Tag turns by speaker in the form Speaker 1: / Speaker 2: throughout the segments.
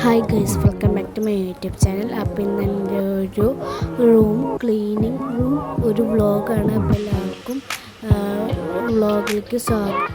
Speaker 1: Hi guys, welcome back to my YouTube channel. അപ്പോൾ ഇന്ന് എൻ്റെ ഒരു ക്ലീനിങ് റൂം ഒരു വ്ളോഗാണ്. അപ്പോൾ എല്ലാവർക്കും വ്ളോഗിലേക്ക് സ്വാഗതം.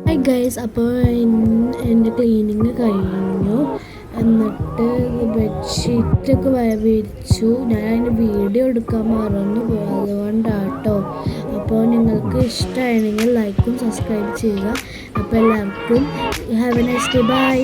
Speaker 1: ഹായ് ഗൈസ്, അപ്പോൾ എൻ്റെ ക്ലീനിങ് കഴിഞ്ഞു. എന്നിട്ട് ബെഡ്ഷീറ്റൊക്കെ വിരിച്ചു. ഞാൻ അതിന് വീഡിയോ എടുക്കാൻ മറന്നു പോയി, അതുകൊണ്ടാട്ടോ. അപ്പോൾ നിങ്ങൾക്ക് ഇഷ്ടമാണെങ്കിൽ ലൈക്കും സബ്സ്ക്രൈബ് ചെയ്യുക. അപ്പോൾ എല്ലാവർക്കും have a nice day, by.